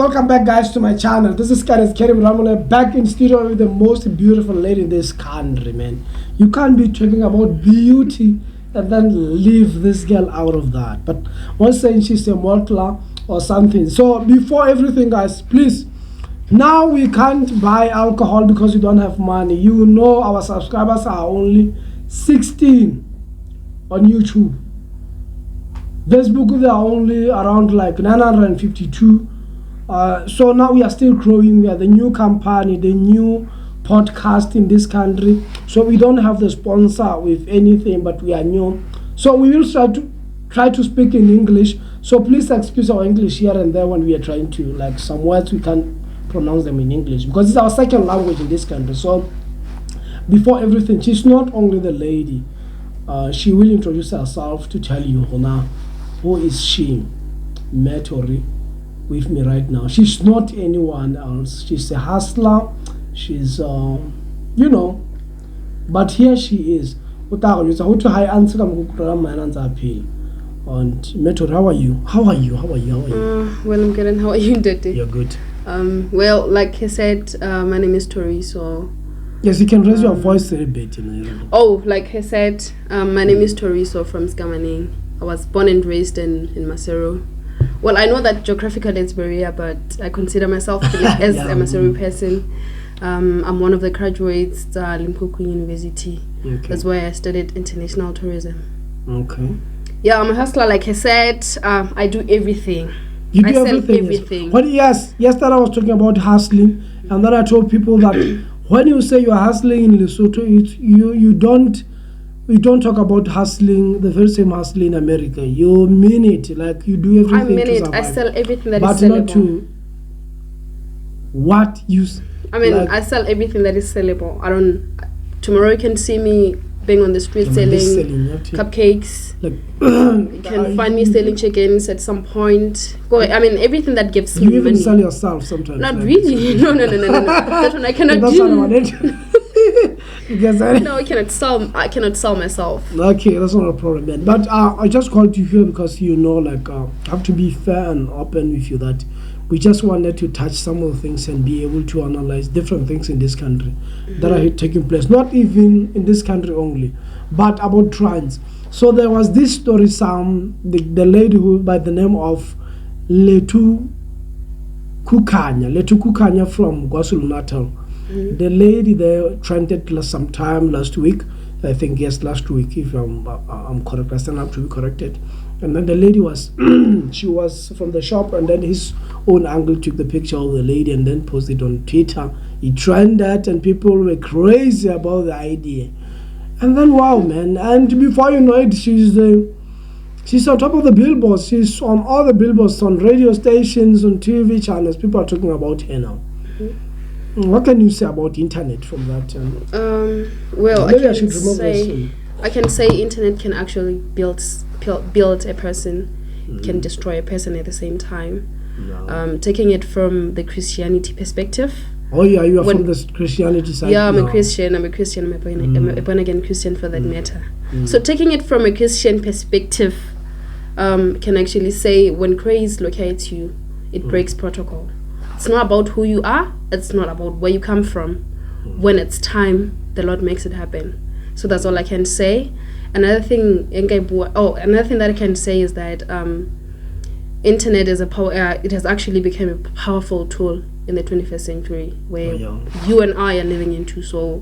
welcome back guys to my channel. This is Kerim Ramole back in studio with the most beautiful lady in this country, man. You can't be talking about beauty and then leave this girl out of that. But once saying she's a mortal or something. So before everything guys, please, now we can't buy alcohol because we don't have money. You know our subscribers are only 16 on YouTube. Facebook, they are only around like 952. So now we are still growing. We are the new company, the new podcast in this country. So we don't have the sponsor with anything, but we are new. So we will try to speak in English. So please excuse our English here and there when we are trying to, like, some words we can't pronounce them in English because it's our second language in this country. So before everything, she's not only the lady. She will introduce herself to tell you now. Who is she? Thori with me right now. She's not anyone else. She's a hustler. She's, you know, but here she is. And Thori, how are you? How are you? Well, I'm good. And how are you, Dede? You're good. Well, like I said, my name is Thori. So yes, you can raise your voice a bit. You know. Oh, like I said, my name is Thori. So from Skamaning. I was born and raised in Maseru. Well, I know that geographically it's Berea, but I consider myself as a Maseru person. I'm one of the graduates at Limpopo University. Okay. That's where I studied international tourism. Okay. Yeah, I'm a hustler, like I said. I do everything. You do everything. Well, yes, yesterday I was talking about hustling, and then I told people that when you say you're hustling in Lesotho, you don't talk about hustling, the very same hustling in America. You mean it, like you do everything. I mean it. I sell everything that is sellable. But not to what you. I mean, like, I sell everything that is sellable. Tomorrow you can see me being on the street selling cupcakes. Like, you can find me selling chickens at some point. I mean, everything that gives me money. You even sell yourself sometimes. Not like really. No. That one I cannot do. No, I cannot sell myself. Okay, that's not a problem, man. But I just called you here because I have to be fair and open with you that we just wanted to touch some of the things and be able to analyze different things in this country that are taking place. Not even in this country only, but about trans. So there was this story, the lady who by the name of Letu Kukanya from KwaZulu-Natal. The lady there trended sometime last week. I think yes, last week if I'm correct. I stand up to be corrected. And then the lady was she was from the shop, and then his own uncle took the picture of the lady and then posted on Twitter. He trended and people were crazy about the idea. And then wow, man! And before you know it, she's on top of the billboards. She's on all the billboards, on radio stations, on TV channels. People are talking about her now. What can you say about internet from that? Well, I can say internet can actually build a person, can destroy a person at the same time. No. Taking it from the Christianity perspective. Oh yeah, you are from the Christianity side. Yeah, I'm a Christian. I'm a born again Christian for that matter. So taking it from a Christian perspective, can actually say when grace locates you, it breaks protocol. It's not about who you are. It's not about where you come from. When it's time, the Lord makes it happen. So that's all I can say. Another thing that I can say is that internet is it has actually become a powerful tool in the 21st century where you and I are living into. So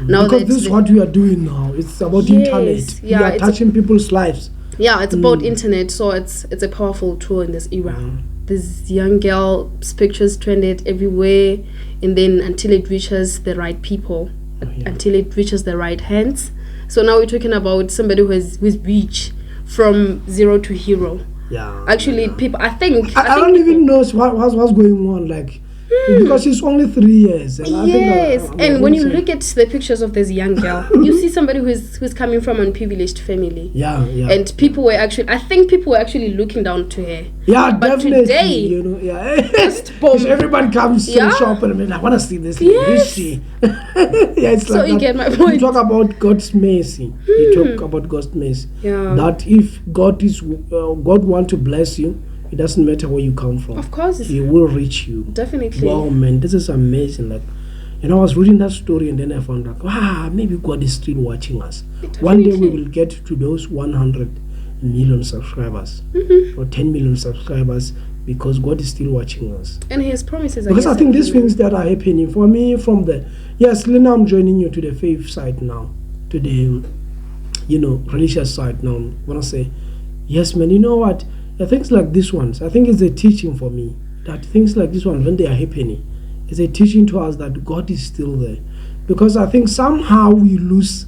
now because this is what we are doing now. It's about internet. Yeah, we are touching people's lives. Yeah, it's about internet. So it's a powerful tool in this era. This young girl's pictures trended everywhere, and then until it reaches the right people, until it reaches the right hands. So now we're talking about somebody who's reached from zero to hero. Yeah. Actually, people, I don't even know what's going on. Like, because she's only 3 years. And and when you look at the pictures of this young girl, you see somebody who's coming from an unprivileged family. Yeah. And people were actually looking down to her. Yeah, but definitely. Today, everybody comes to the shop and I mean, I want to see this. Yes. Who is she? It's so like you get my point. You talk about God's mercy. You talk about God's mercy. Yeah. That if God want to bless you, It doesn't matter where you come from. Of course. He will reach you. Definitely. Wow, man, this is amazing. Like, I was reading that story and then I found like, maybe God is still watching us. Definitely. One day we will get to those 100 million subscribers or 10 million subscribers because God is still watching us. And His promises are because I think these things that are happening for me from the Lena, I'm joining you to the faith side now, to the religious side now. I want to say, yes, man, you know what? Things like these ones, I think it's a teaching for me that things like this one, when they are happening, it's a teaching to us that God is still there. Because I think somehow we lose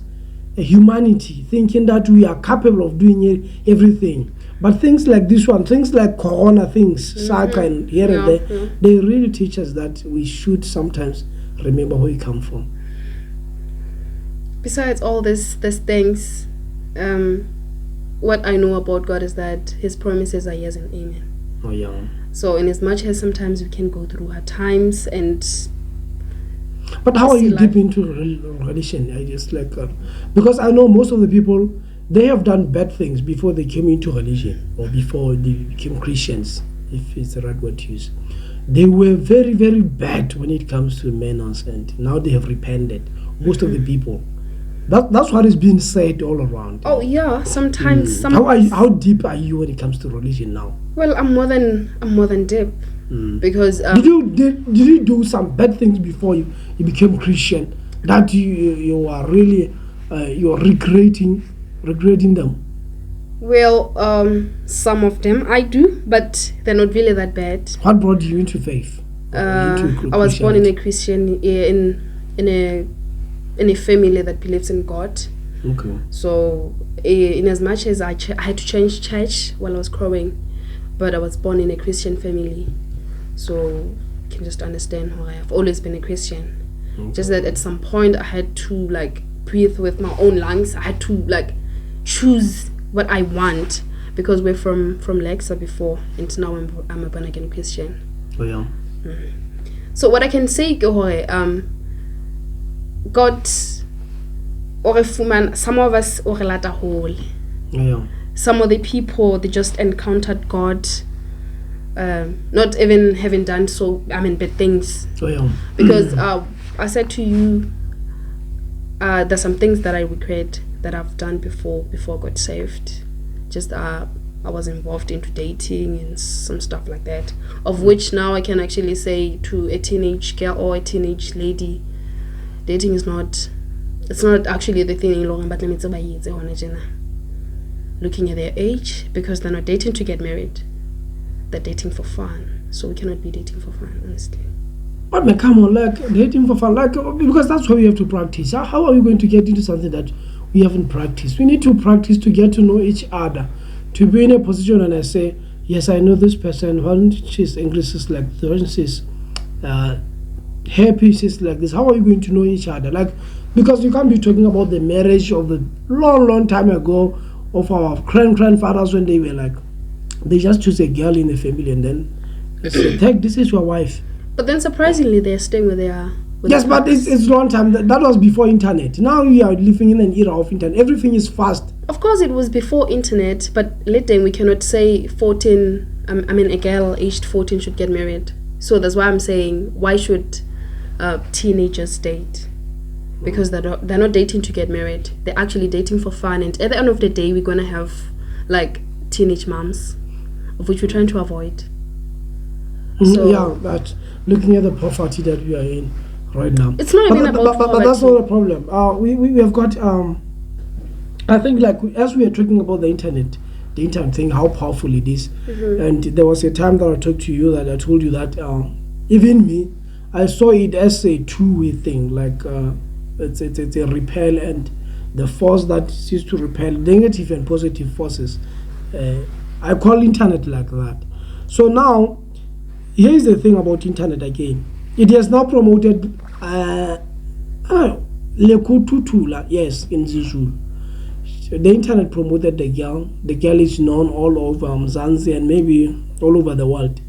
humanity, thinking that we are capable of doing everything. But things like this one, things like corona things, saga and here and there, they really teach us that we should sometimes remember where we come from. Besides all these things, what I know about God is that His promises are yes and amen. Oh yeah. So in as much as sometimes we can go through hard times and... But how are you deep into religion? I just like because I know most of the people, they have done bad things before they came into religion or before they became Christians, if it's the right word to use. They were very, very bad when it comes to manners, and now they have repented. Most of the people. That's what is being said all around. Oh yeah, sometimes. How deep are you when it comes to religion now? Well, I'm more than deep. Because did you do some bad things before you became Christian that you are really you are regretting them? Well, some of them I do, but they're not really that bad. What brought you into faith? I was born in a Christian in a family that believes in God. Okay. So in as much as I had to change church while I was growing, but I was born in a Christian family. So you can just understand how I have always been a Christian. Okay. Just that at some point I had to like breathe with my own lungs. I had to like choose what I want, because we're from Lexa before, and now I'm a born again Christian. Oh yeah. So what I can say, God or some of us or whole. Yeah. Some of the people, they just encountered God, not even having done so, bad things. Oh yeah. Because I said to you, there's some things that I regret that I've done before I got saved. Just I was involved into dating and some stuff like that, of which now I can actually say to a teenage girl or a teenage lady, dating is not, it's not actually the thing long, but let me tell you, looking at their age, because they're not dating to get married, they're dating for fun. So we cannot be dating for fun, honestly. But man, come on, like dating for fun, like, because that's what we have to practice. How are we going to get into something that we haven't practiced? We need to practice to get to know each other, to be in a position and I say, yes, I know this person. When she's English is like this, when she's happy, she's like this. How are you going to know each other? Like, because you can't be talking about the marriage of the long time ago of our grandfathers when they were like, they just choose a girl in the family and then they say, this is your wife. But then surprisingly, they're staying where they are. Yes, but it's long time. That was before internet. Now we are living in an era of internet. Everything is fast. Of course, it was before internet, but later we cannot say 14. A girl aged 14 should get married. So that's why I'm saying, why should teenagers date? Because they're not dating to get married. They're actually dating for fun. And at the end of the day, we're gonna have like teenage moms, of which we're trying to avoid. So, yeah, but looking at the poverty that we are in right now, it's not even about poverty. But that's not a problem. We have got I think like as we are talking about the internet thing, how powerful it is. And there was a time that I talked to you that I told you that even me, I saw it as a two-way thing. Like it's a repel, and the force that is to repel negative and positive forces. I call internet like that. So now, here is the thing about internet again. It has now promoted Lekututula, yes, in Zulu. The internet promoted the girl. The girl is known all over Mzansi and maybe all over the world.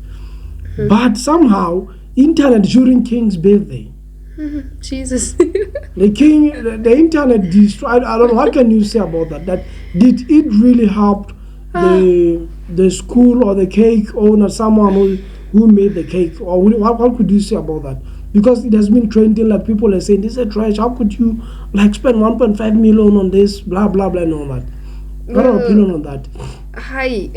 But somehow, internet during Kingsbirthday, Jesus. the internet destroyed. I don't know, what can you say about that? That did it really help the the school or the cake owner, someone who made the cake, or what could you say about that? Because it has been trending, like people are saying this is trash. How could you like spend 1.5 million on this, blah blah blah, and all that? What are your opinion on that? Hi.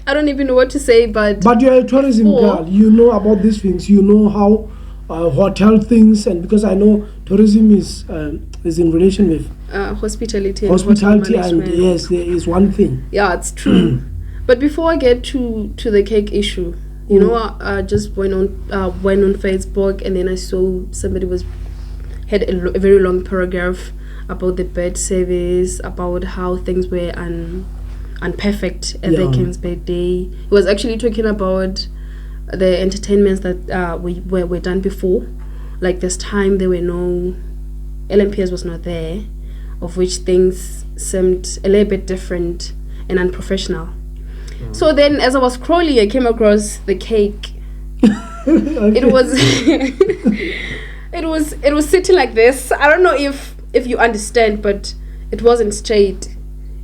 I don't even know what to say, but you're a tourism girl. You know about these things. You know how hotel things, and because I know tourism is in relation with hospitality, and yes, there is one thing. Yeah, it's true. But before I get to the cake issue, you know, I just went on Facebook, and then I saw somebody had a very long paragraph about the bed service, about how things were unperfect at the Kingsbirthday. He was actually talking about the entertainments that were done before. Like this time there were no LMPS was not there, of which things seemed a little bit different and unprofessional. So then, as I was scrolling, I came across the cake. Okay. It was sitting like this. I don't know if you understand, but it wasn't straight,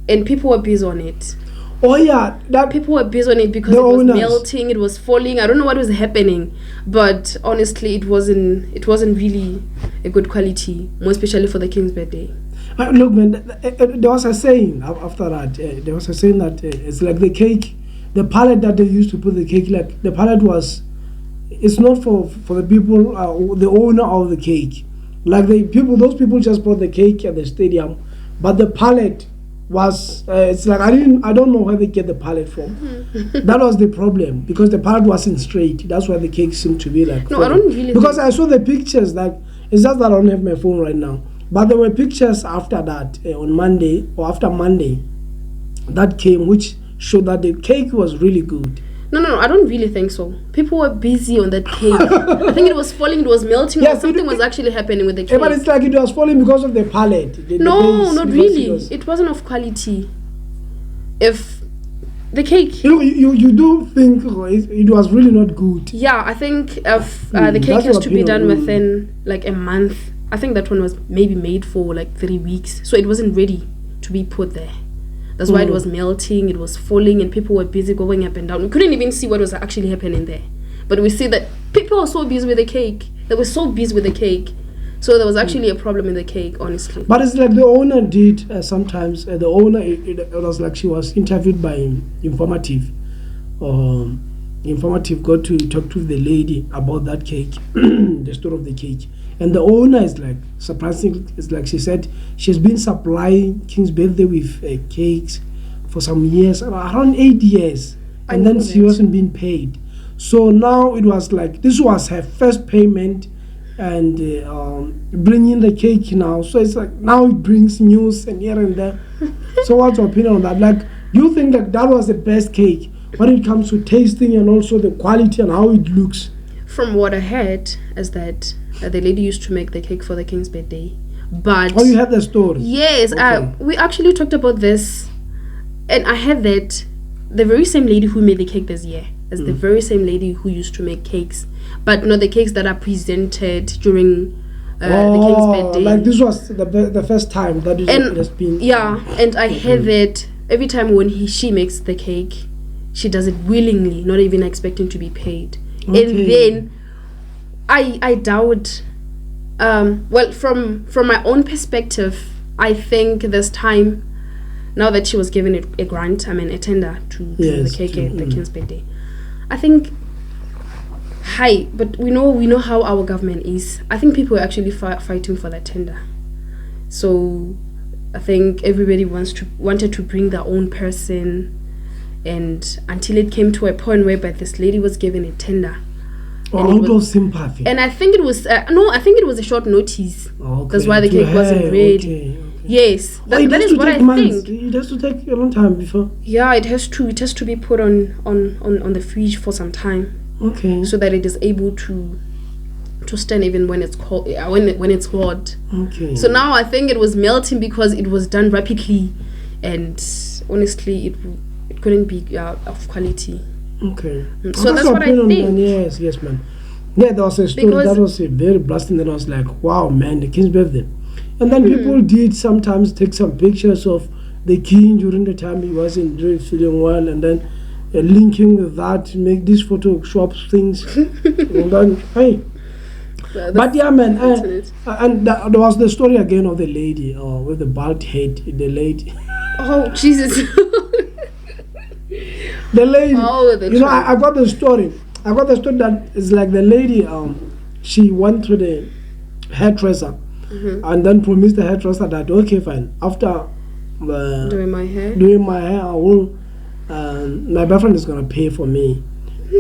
and people were busy on it. Oh yeah, people were busy on it because it was melting, it was falling. I don't know what was happening, but honestly, it wasn't really a good quality, more especially for the Kingsbirthday. Look, man, there was a saying after that. There was a saying that it's like the cake, the pallet that they used to put the cake. Like the pallet it's not for the people, the owner of the cake. Like those people just brought the cake at the stadium, but the pallet was it's like I don't know where they get the pallet from. That was the problem, because the pallet wasn't straight. That's why the cake seemed to be like. No, I don't really. Because I saw the pictures. Like it's just that I don't have my phone right now. But there were pictures after that on Monday or after Monday that came, which showed that the cake was really good. No, I don't really think so. People were busy on that cake. I think it was falling, it was melting, or something was actually happening with the cake. But it's like it was falling because of the pallet. No, not really. It wasn't of quality. If the cake... You do think it was really not good? Yeah, I think if the cake has to be done within like a month. I think that one was maybe made for like 3 weeks. So it wasn't ready to be put there. That's why it was melting, it was falling, and people were busy going up and down. We couldn't even see what was actually happening there. But we see that people were so busy with the cake. They were so busy with the cake. So there was actually a problem in the cake, honestly. But it's like the owner did sometimes. The owner, it was like she was interviewed by Informative. Informative got to talk to the lady about that cake, the story of the cake. And the owner is like, surprisingly, it's like she said she's been supplying Kingsbirthday with cakes for some years, around 8 years, and then she wasn't being paid. So now it was like this was her first payment, and bringing the cake now. So it's like now it brings news and here and there. So what's your opinion on that? Like, do you think that was the best cake when it comes to tasting and also the quality and how it looks? From what I heard is that the lady used to make the cake for the Kingsbirthday, but you had the story? Yes, okay. We actually talked about this, and I heard that the very same lady who made the cake this year is the very same lady who used to make cakes, but not the cakes that are presented during the Kingsbirthday. Like this was the first time that it has been. Yeah, and I heard that every time when she makes the cake, she does it willingly, not even expecting to be paid. Okay. And then I doubt. Well, from my own perspective, I think this time, now that she was given a grant, a tender to the cake at the Kingsbirthday, I think. But we know how our government is. I think people are actually fighting for that tender. So I think everybody wanted to bring their own person, and until it came to a point whereby this lady was given a tender. Out of sympathy. And I think it was I think it was a short notice. Okay. That's why the cake wasn't ready. Okay. Yes, that is what I think. It has to take a long time before. Yeah, it has to. It has to be put on the fridge for some time. Okay. So that it is able to stand even when it's cold. When it's hot. Okay. So now I think it was melting because it was done rapidly, and honestly, it couldn't be of quality. Okay. So that's what I think. Man. Yes, man. Yeah, there was a story that was very blasting. That was like, wow, man, the Kingsbirthday. And then people did sometimes take some pictures of the king during the time he wasn't really feeling well, and then linking with that, make these Photoshop things. And then, hey. But yeah, man, and there was the story again of the lady with the bald head, the lady. Oh, Jesus. The lady. Oh, I got the story. I got the story that it's like the lady, she went to the hairdresser and then promised the hairdresser that, okay, fine, after doing my hair, I will, my boyfriend is going to pay for me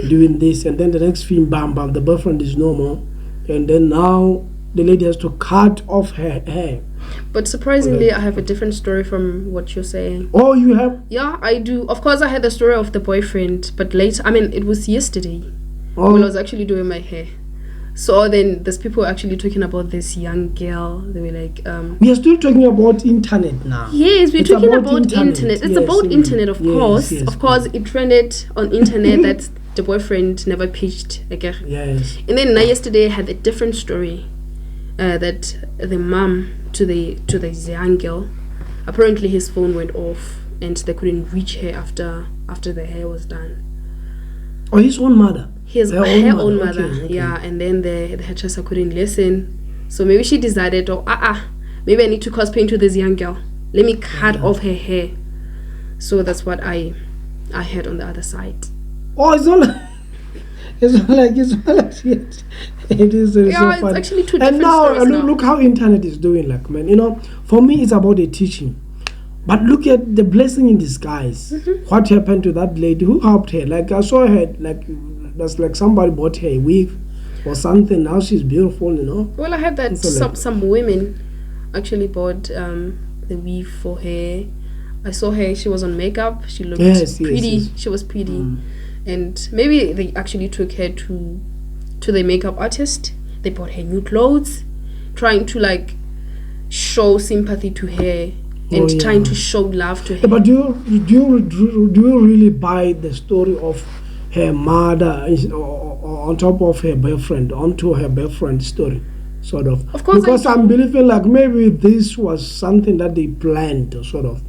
doing this. And then the next film, bam, bam, the boyfriend is no more. And then now the lady has to cut off her hair. But surprisingly, I have a different story from what you're saying. Oh, you have? Yeah, I do. Of course, I had the story of the boyfriend, but later, it was yesterday when I was actually doing my hair. So then there's people actually talking about this young girl. They were like, we are still talking about internet now. Yes, we're talking about internet. It's about internet, of course. Yes, of course, it trended on internet that the boyfriend never pitched again. Yes. And then yesterday I had a different story that the mom to the young girl, apparently his phone went off and they couldn't reach her after the hair was done. Oh, his own mother? Her own mother. Okay. Yeah, and then the hairdresser couldn't listen. So maybe she decided, maybe I need to cause pain to this young girl. Let me cut off her hair. So that's what I heard on the other side. Oh, it's not like it. It is so funny. It's actually two and different now, stories now. Look how internet is doing, like, man, for me it's about the teaching. But look at the blessing in disguise. What happened to that lady? Who helped her? Like, I saw her, like, that's like somebody bought her a wig or something. Now she's beautiful, Well, I heard that some women actually bought the weave for her. I saw her, she was on makeup, she looked pretty. Yes. She was pretty. And maybe they actually took her to the makeup artist. They bought her new clothes, trying to like show sympathy to her and trying to show love to her. But do you really buy the story of her mother on top of her boyfriend, onto her boyfriend's story, sort of? Of course, because I'm believing like maybe this was something that they planned, sort of.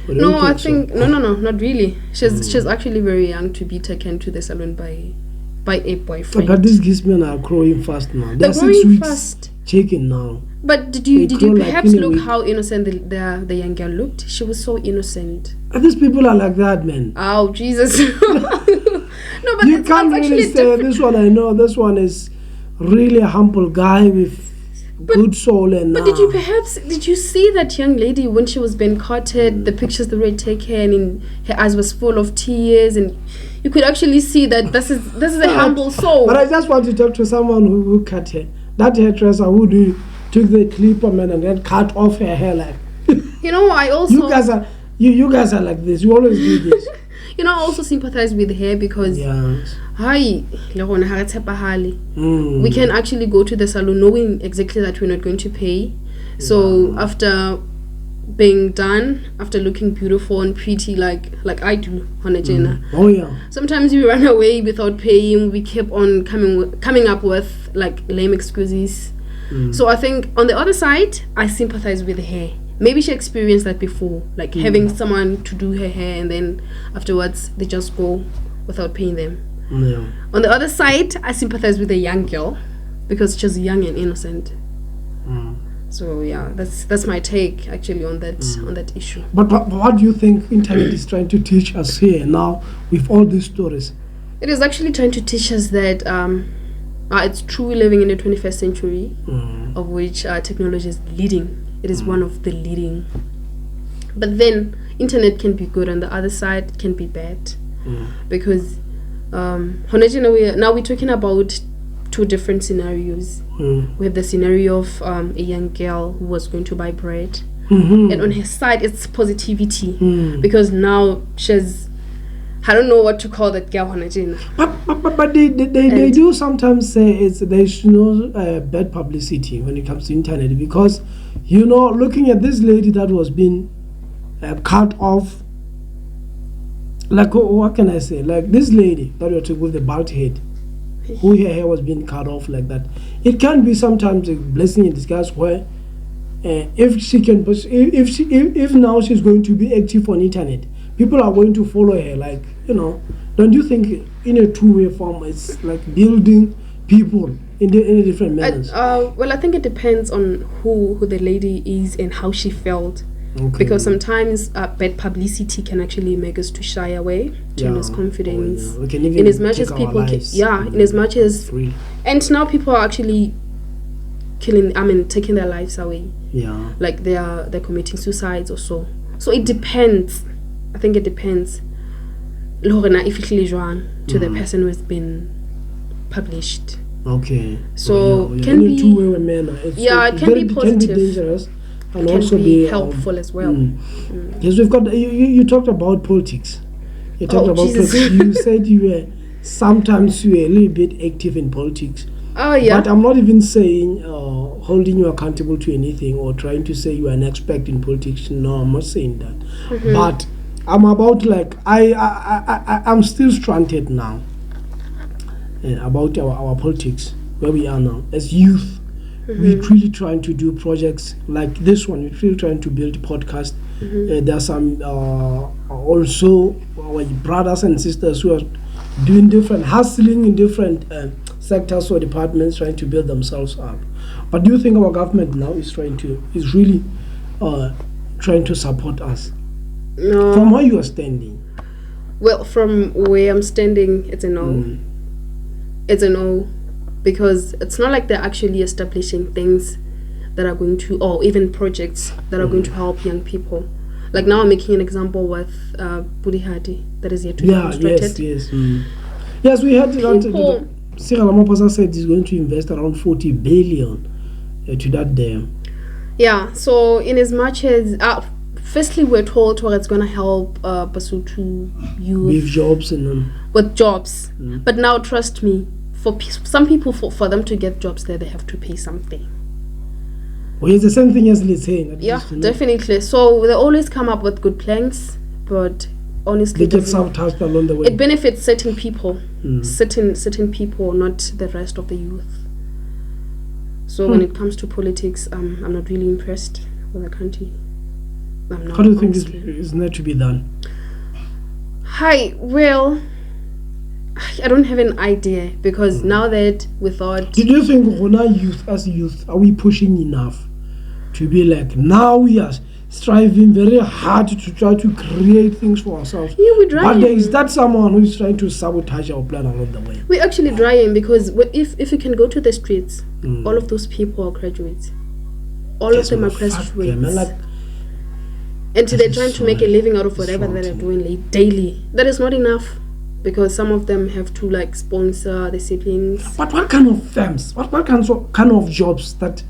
No, I think so? No, not really. She's actually very young to be taken to the salon by a boyfriend. But these gismen are growing fast now. They're 6 weeks chicken now. But did you perhaps look how innocent the young girl looked? She was so innocent. And these people are like that, man. Oh, Jesus. No, but you can't really say this one. I know this one is really a humble guy with good soul. But did you see that young lady when she was being courted, the pictures that were taken, and her eyes was full of tears, and you could actually see that this is a humble soul. But I just want to talk to someone who cut her. That hairdresser who took the clipper, man, and then cut off her hair like. I also. You guys are like this. You always do this. I also sympathize with her because we can actually go to the salon knowing exactly that we're not going to pay. So after being done, after looking beautiful and pretty like I do, sometimes we run away without paying. We keep on coming up with like lame excuses. So I think on the other side, I sympathize with her. Maybe she experienced that before, like having someone to do her hair and then afterwards they just go without paying them. On the other side, I sympathize with the young girl because she's young and innocent. So yeah, that's my take actually on that issue. But what do you think internet is trying to teach us here now with all these stories? It is actually trying to teach us that it's true we're living in the 21st century, of which technology is leading. It is one of the leading. But then internet can be good, on the other side it can be bad. Because now we're talking about two different scenarios. We have the scenario of a young girl who was going to buy bread. And on her side it's positivity. Because now she's, I don't know what to call that girl. But they do sometimes say there's bad publicity when it comes to internet, because looking at this lady that was being cut off, like what can I say, like this lady that we took with the bald head, who her hair was being cut off like that, it can be sometimes a blessing in disguise where if she can, if now she's going to be active on internet, people are going to follow her. Like, don't you think in a two-way form, it's like building people in a different manners? Well, I think it depends on who the lady is and how she felt. Okay. Because sometimes bad publicity can actually make us to shy away, to lose confidence. We can even in as much as people, in as much as, and now people are actually taking their lives away. Yeah. Like they're committing suicides or so. So it depends. I think it depends. If to the person who has been published. Okay. So can be two-way manner. It can be positive. Can be dangerous. And can also be helpful as well. Yes, we've got. You talked about politics. You talked about Jesus. politics. You said you were a little bit active in politics. Oh yeah. But I'm not even saying holding you accountable to anything or trying to say you are an expert in politics. No, I'm not saying that. But I'm about I'm still stranded now about our politics, where we are now as youth. We're really trying to do projects like this one. We're really trying to build a podcast. There are some also our brothers and sisters who are doing hustling in different sectors or departments, trying to build themselves up. But do you think our government now is really trying to support us? No. From where you are standing? Well, from where I'm standing, it's a no. It's a no. Because it's not like they're actually establishing things that are going to, or even projects that are going to help young people. Like now I'm making an example with Budihati that is yet to be constructed. Yes, we had that. Cyril Ramaphosa said he's going to invest around 40 billion to that dam. Yeah, so in as much as, firstly we're told it's going to help Basotho youth. With jobs and with jobs. But now trust me, for some people, for them to get jobs there, they have to pay something. Well, it's the same thing as Lithuania. Yeah, definitely. So they always come up with good plans, but honestly, they get sabotaged along the way. It benefits certain people, certain people, not the rest of the youth. So when it comes to politics, I'm not really impressed with the country. I'm not. How do you think is not to be done? Well, I don't have an idea, because now that we thought... Do you think as youth, are we pushing enough to be like, now we are striving very hard to try to create things for ourselves? Yeah, we're trying. But there is that someone who is trying to sabotage our plan along the way. We're actually trying, because if you can go to the streets, all of those people are graduates. All of them are graduates. And they're trying to make a living out of whatever that they're doing daily. That is not enough. Because some of them have to sponsor the siblings. But what kind of firms, what kind of jobs that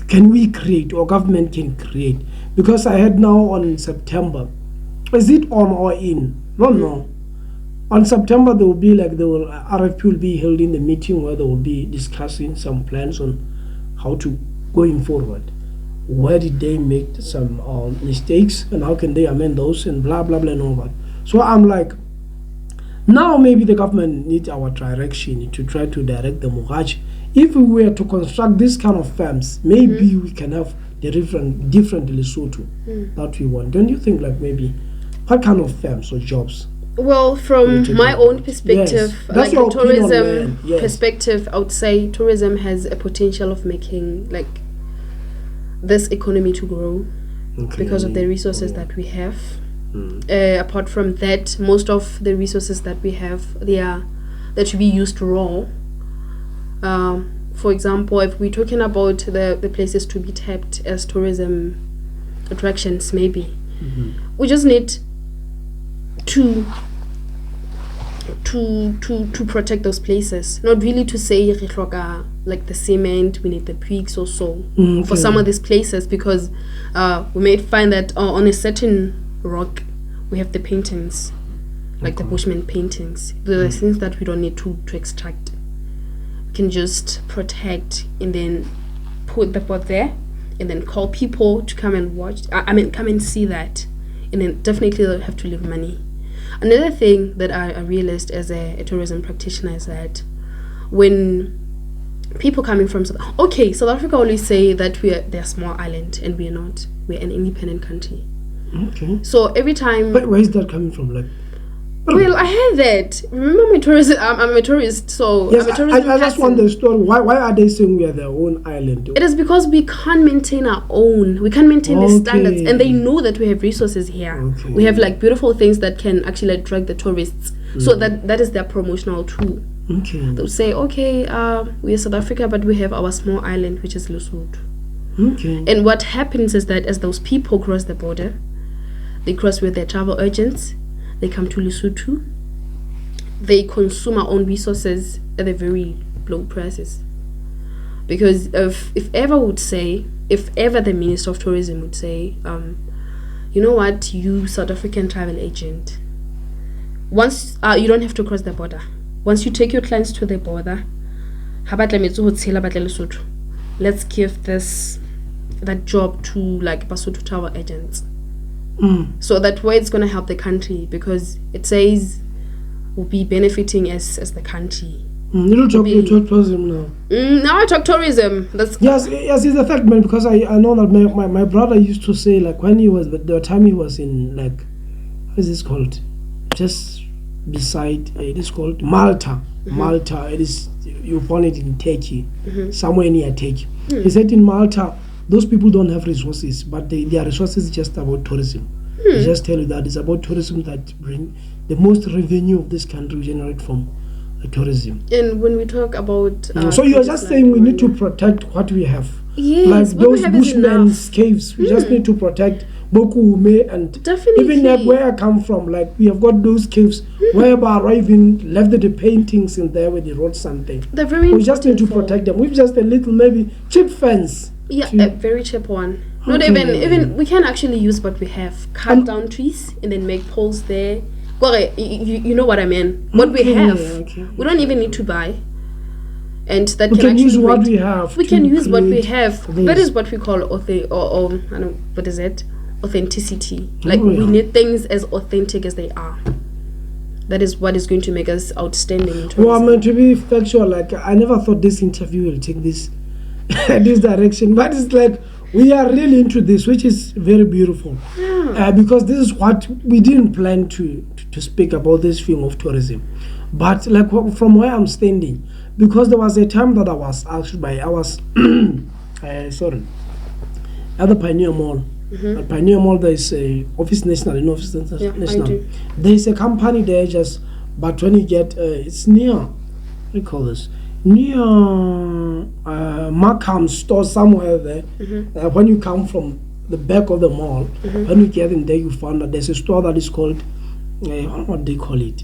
can we create or government can create? Because I heard now on September, is it on or in? No. On September there will be RFP will be held in the meeting where they will be discussing some plans on how to going forward. Where did they make some mistakes and how can they amend those and blah blah blah and all that. So I'm like, now maybe the government needs our direction to try to direct the Mugaj. If we were to construct this kind of firms, maybe we can have the different Lesotho that we want. Don't you think maybe what kind of firms or jobs? Well, from my own perspective, like the tourism perspective, I would say tourism has a potential of making this economy to grow because of the resources that we have. Apart from that, most of the resources that we have, that should be used raw. For example, if we're talking about the places to be tapped as tourism attractions, maybe we just need to protect those places. Not really to say the cement, we need the bricks or so for some of these places, because we may find that on a certain rock we have the paintings, the Bushman paintings. The things that we don't need to extract. We can just protect and then put the pot there and then call people to come and watch. Come and see that, and then definitely they'll have to leave money. Another thing that I realized as a tourism practitioner is that when people coming from South Africa always say that they're a small island, and we're not. We're an independent country. Okay. So every time. But where is that coming from? Like. Well, I heard that. Remember, I'm a tourist, so yes, I'm a tourism I just want the story. Why are they saying we are their own island? It is because we can't maintain our own. We can't maintain the standards, and they know that we have resources here. Okay. We have like beautiful things that can actually attract the tourists. So that is their promotional tool. Okay. They'll say, okay, we are South Africa, but we have our small island, which is Lesotho. Okay. And what happens is that as those people cross the border, they cross with their travel agents. They come to Lesotho. They consume our own resources at a very low prices. Because if ever the Minister of Tourism would say, you know what, you South African travel agent, once you don't have to cross the border. Once you take your clients to the border, let's give that job to like Basotho travel agents. So that way it's going to help the country, because it says we'll be benefiting as the country. You talk tourism now. Now I talk tourism. Yes, it's a fact, man, because I know that my brother used to say, like, when he was, the time he was in, like, what is this called? Just beside, it is called Malta. Malta, it is, you found it in Turkey, somewhere near Turkey. He said in Malta, those people don't have resources, but their resources is just about tourism. They just tell you that it's about tourism that bring the most revenue of this country generate from tourism. And when we talk about... so you're just saying we need to protect what we have. Yes, like those bushmen's caves, we just need to protect Bokume and even like where I come from, like we have got those caves where I even left the paintings in there where they wrote something. They're very we just need to protect them with just a little maybe cheap fence. Yeah, a very cheap one. Not even we can actually use what we have. Cut down trees and then make poles there. You know what I mean? What we have. We don't even need to buy. And that we can use what we have. We can use what we have. That is what we call authenticity. Like we need things as authentic as they are. That is what is going to make us outstanding. Well, I mean, to be factual, like I never thought this interview will take this this direction, but it's like we are really into this, which is very beautiful. Because this is what we didn't plan to speak about, this film of tourism. But like from where I'm standing, because there was a time that I was asked by at the Pioneer Mall. At Pioneer Mall there is a Office National. There is a company there but when you get it's near, what do you call this? Near Markham store somewhere there. When you come from the back of the mall, when you get in there, you find that there's a store that is called what they call it,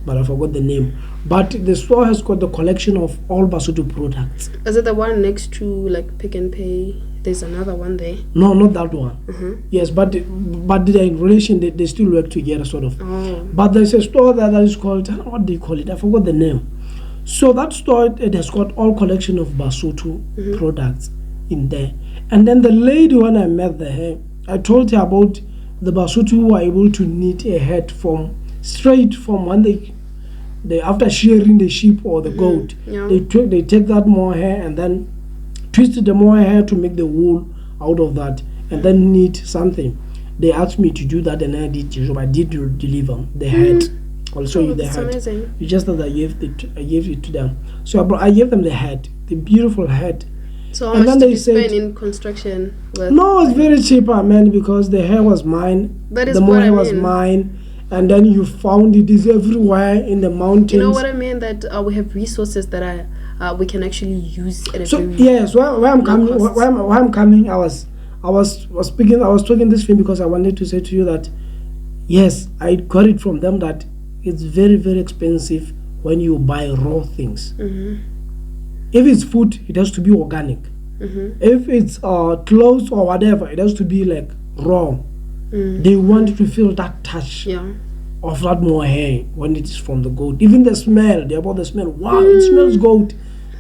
but I forgot the name. But the store has got the collection of all Basotho products. Is it the one next to like Pick and Pay? There's another one there. No, not that one. Yes, but they're in relation. They still work together, sort of. But there's a store there that is called, what do you call it? I forgot the name. So that store, it has got all collection of Basotho products in there. And then the lady, when I met her, I told her about the Basotho who are able to knit a hat straight from when they after shearing the sheep or the goat, they take that mohair and then twist the mohair to make the wool out of that, and then knit something. They asked me to do that, and I did. So I did deliver the hat. I'll show you the hat. Amazing. It's just that I gave it to them. So I gave them the hat, the beautiful hat. So how much did you spend in construction? No, it's very cheaper, man, because the hair was mine. That is the mohair was mine. And then you found it is everywhere in the mountains. You know what I mean? That we have resources that we can actually use at a very yes, where I'm coming, I was talking this thing because I wanted to say to you that yes, I got it from them that it's very, very expensive when you buy raw things. If it's food, it has to be organic. If it's clothes or whatever, it has to be like raw. They want to feel that touch of that mohair when it is from the goat. Even the smell, they about the smell. Wow, it smells goat.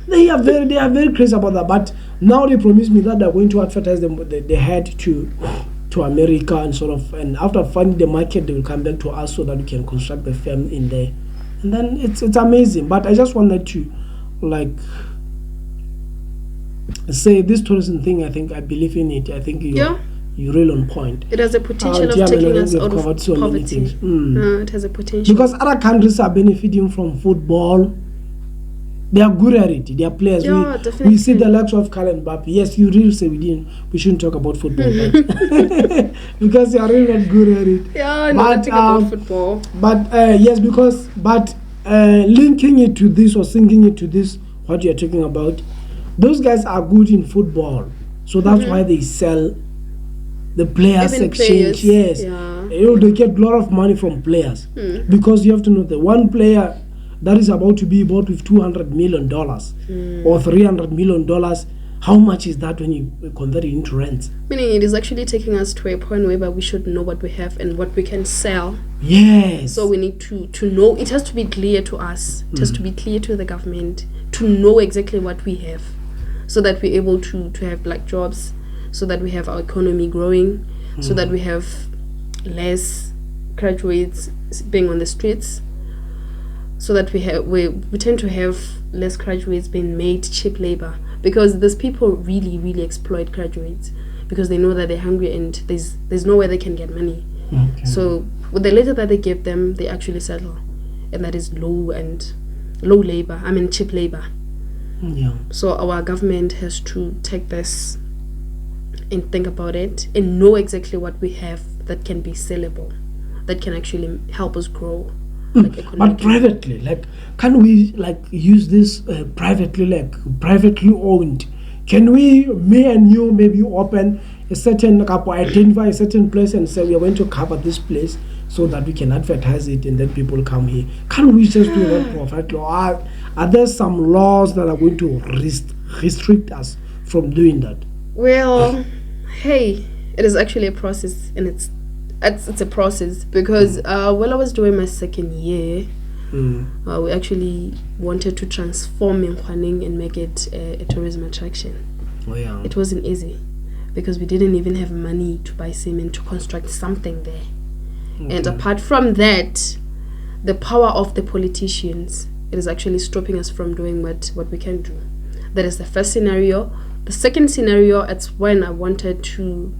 They are very crazy about that. But now they promise me that they're going to advertise the head to America and sort of. And after finding the market, they will come back to us so that we can construct the farm in there. And then it's amazing. But I just wanted to like say this tourism thing, I believe in it. I think you're really on point. It has a potential of taking us out of poverty. It has a potential. Because other countries are benefiting from football. They are good at it. They are players. We see the likes of Kylian Mbappe. Yes, you really say we shouldn't talk about football, but because they are really not good at it. Yeah, not talking about football. But linking it to this or syncing it to this, what you're talking about, those guys are good in football, so that's why they sell the players exchange. Yes, they get a lot of money from players because you have to know that one player that is about to be bought with $200 million or $300 million. How much is that when you convert it into rent? Meaning it is actually taking us to a point where we should know what we have and what we can sell. Yes. So we need to know. It has to be clear to us. It has to be clear to the government to know exactly what we have, so that we're able to have like jobs, so that we have our economy growing, so that we have less graduates being on the streets, so that we tend to have less graduates being made cheap labor, because these people really, really exploit graduates because they know that they're hungry and there's nowhere they can get money. Okay. So with the labor that they give them, they actually settle, and that is cheap labor. Yeah. So our government has to take this and think about it and know exactly what we have that can be sellable, that can actually help us grow. But privately, can we use this privately owned? Can we, me and you, maybe open a certain identify a certain place and say we are going to cover this place so that we can advertise it and then people come here? Can we just do that privately? Or are there some laws that are going to restrict us from doing that? Well, hey, it is actually a process, and it's a process because while I was doing my second year, we actually wanted to transform Menkhoaneng and make it a tourism attraction. Oh, yeah. It wasn't easy because we didn't even have money to buy cement to construct something there. Okay. And apart from that, the power of the politicians, it is actually stopping us from doing what we can do. That is the first scenario. The second scenario, it's when I wanted to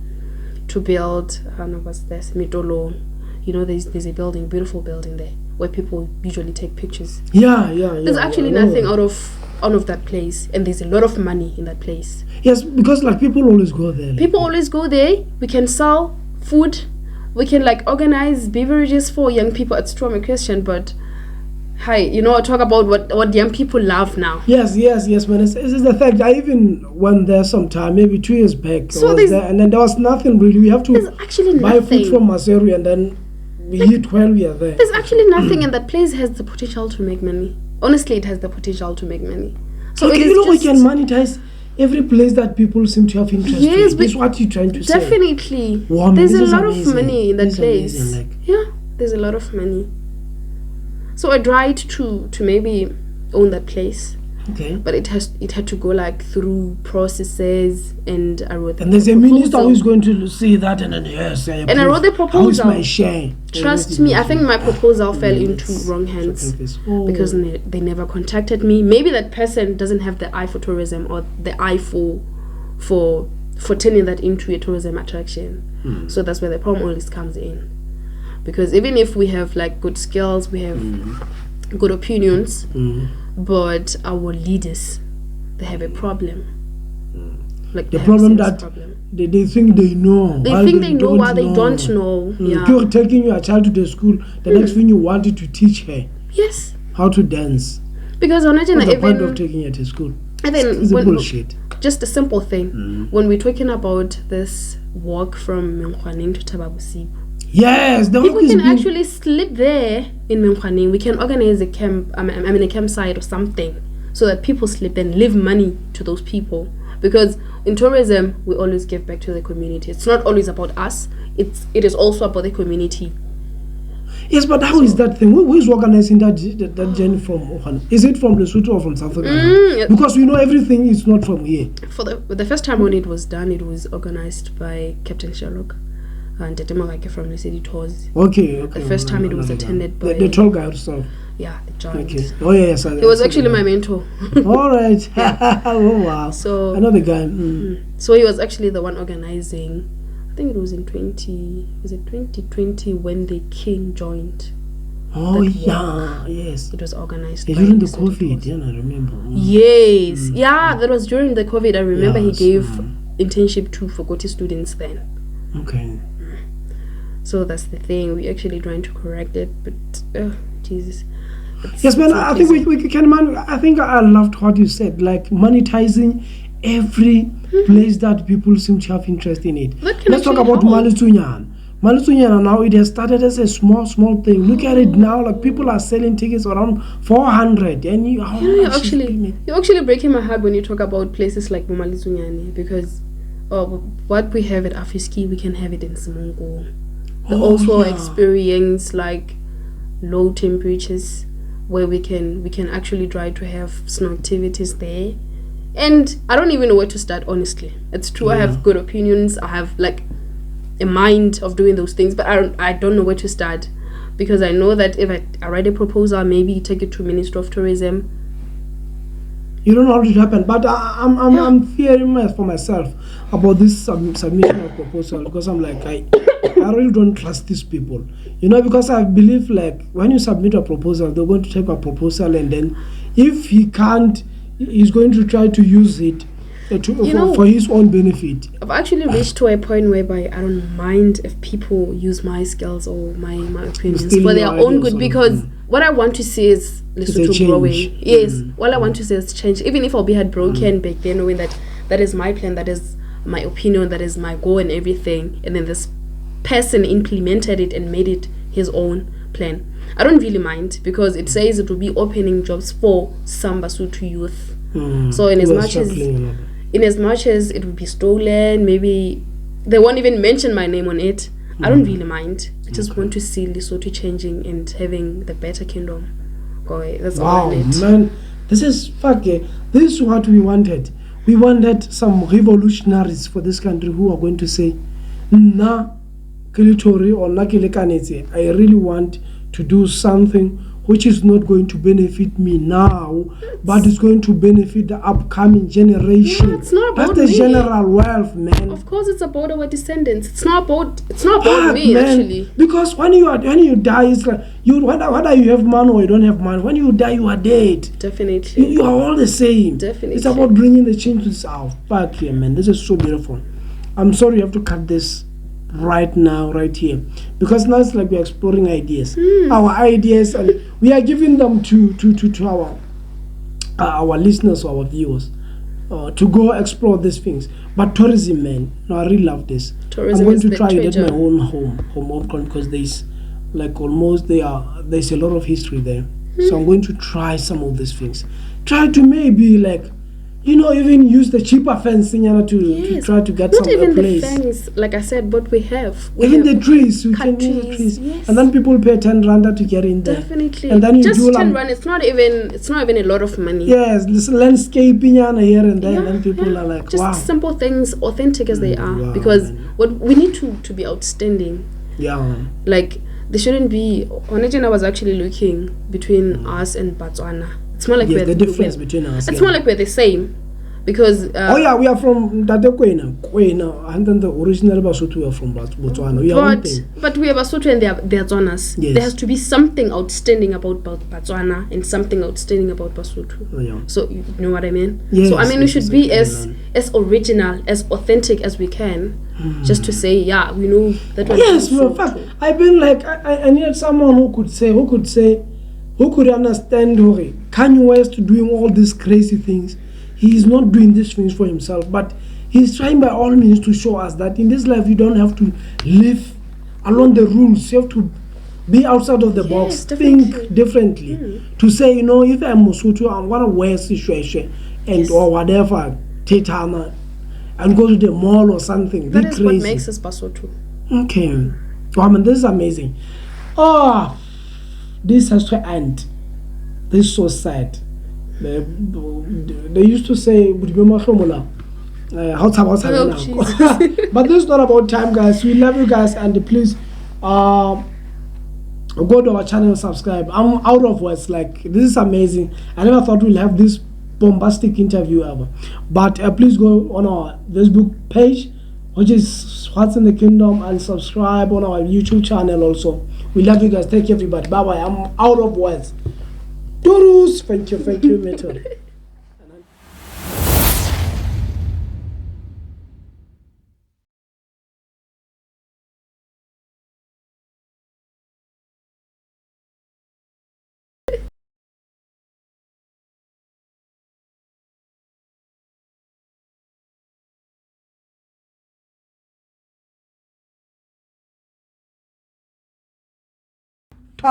build, what's this, Mitolo. There's a building, beautiful building there, where people usually take pictures. Yeah. There's actually nothing out of that place, and there's a lot of money in that place. Yes, because people always go there. People always go there. We can sell food. We can organize beverages for young people. It's true, I'm a Christian, but talk about what young people love now. Yes, man. It's the fact. I even went there sometime, maybe 2 years back. So and then there was nothing really. We have to buy food from Maseru and then we eat while we are there. There's actually nothing, and that place has the potential to make money. Honestly, it has the potential to make money. So we can monetize every place that people seem to have interest in. Yes, that's what you're trying to say. Definitely. Wow, there's a lot of money in that place. There's a lot of money. So I tried to maybe own that place. Okay. But it had to go through processes, and I wrote. And there's a minister who is going to see that, and then I wrote the proposal. How is my share? Trust me, I think my proposal fell into wrong hands because they never contacted me. Maybe that person doesn't have the eye for tourism or the eye for turning that into a tourism attraction. So that's where the problem always comes in. Because even if we have good skills, we have good opinions, but our leaders, they have a problem. The problem that they think they know. They think they know while they don't know. You're taking your child to the school, the next thing you want is to teach her. Yes. How to dance. Because imagine what's the point of taking her to school? It's bullshit. Just a simple thing. When we're talking about this walk from Menkhoaneng to Tababusibu, yes, people can actually sleep there in Menkhoaneng. We can organize a camp, a campsite or something, so that people sleep and leave money to those people. Because in tourism, we always give back to the community. It's not always about us. It is also about the community. Yes, but how is that thing? Who is organizing that journey from? Is it from Lesotho or from South Africa? Because we know everything is not from here. For the first time when it was done, it was organized by Captain Sherlock and Tetemagake from the City Tours. Okay. The first time it was attended by the tour guide herself. Yeah, it joined. Okay. Oh yes. He was actually my mentor. All right. Oh wow. So I know the guy. So he was actually the one organizing. I think it was in 2020 when the King joined. Oh yeah, yes. It was organized during the COVID. Yeah, I remember. Yes, yeah, that was during the COVID. I remember he Yes, gave internship to Fogoti students then. Okay. So that's the thing. We actually trying to correct it, but Jesus. Yes, man. I think we can, man. I think I loved what you said, like monetizing every place that people seem to have interest in it. Let's talk about Malitsunyan. Malitsunyan now, it has started as a small thing. Look at it now, like people are selling tickets around 400. And you're actually breaking my heart when you talk about places like Malitsunyan, because what we have at Afiski, we can have it in Simongo. They also experience like low temperatures where we can actually try to have snow activities there. And I don't even know where to start, honestly. It's true, I have good opinions. I have like a mind of doing those things, but I don't know where to start, because I know that if I write a proposal, maybe take it to Minister of Tourism. You don't know how it happened, but I'm fearing for myself about this submission of proposal, because I'm like I really don't trust these people, because I believe like when you submit a proposal, they're going to take a proposal, and then if he can't, he's going to try to use it for his own benefit. I've actually reached to a point whereby I don't mind if people use my skills or my opinions for their own good, because what I want to see is Lesotho growing. Yes, all I want to see is change. Even if I'll be heartbroken back then, knowing that is my plan, that is my opinion, that is my goal and everything, and then this person implemented it and made it his own plan. I don't really mind, because it says it will be opening jobs for some Basotho youth. So in as much as it would be stolen, maybe they won't even mention my name on it, I don't really mind. I just want to see Lesotho changing and having the better kingdom. That's all I need. Man, this is fucking. This is what we wanted. We wanted some revolutionaries for this country who are going to say, "Na, Thori or na Kanetse, I really want to do something which is not going to benefit me now, but it's going to benefit the upcoming generation." Yeah, it's not about That's the general wealth, man. Of course, it's about our descendants. It's not about me, man. Actually. Because when you die, it's like whether you have money or you don't have money. When you die, you are dead. Definitely. You are all the same. Definitely. It's about bringing the change to South. Fuck here, man. This is so beautiful. I'm sorry you have to cut this right now, right here, because now it's like we're exploring ideas, our ideas, and we are giving them to our listeners or our viewers to go explore these things. But tourism, man, no, I really love this. Tourism, I'm going to try it at my own home, because there's like there's a lot of history there. So I'm going to try some of these things. Try to maybe like, even use the cheaper fencing to try to get some even place. The fence, like I said, but we have. Even the trees, we can use the trees. Yes. And then people pay 10 rand to get in there. Definitely. And then you just do 10 rand, it's not even a lot of money. Yes, this landscaping here and there, and then people are like, just wow. Simple things, authentic as they are. Wow, because man. what we need to be outstanding. Yeah. Like, they shouldn't be. I was actually looking between us and Botswana. It's more like the difference between us. It's more like we're the same, because. We are from Kwena, and then the original Basotho are from Botswana. But we are Basotho and they are Tswanas. Yes. There has to be something outstanding about Botswana and something outstanding about Basotho. Oh, yeah. So you know what I mean? Yes, so I mean, we should be as original, as authentic as we can. Just to say, we know that one. Yes, in fact, I've been like, I need someone who could understand Kanye West doing all these crazy things. He is not doing these things for himself, but he's trying by all means to show us that in this life you don't have to live along the rules. You have to be outside of the box, think differently. To say, if I'm Mosotho, I'm gonna wear situation and or whatever, tetana, and go to the mall or something. That is what makes us Basotho. Okay. This is amazing. This has to end. This is so sad. They used to say, but this is not about time, guys. We love you guys, and please go to our channel and subscribe. I'm out of words. Like, this is amazing. I never thought we'll have this bombastic interview ever. But please go on our Facebook page, which is What's in the Kingdom, and subscribe on our YouTube channel also. We love you guys. Thank you, everybody. Bye bye. I'm out of words. Toodles. Thank you, Metal.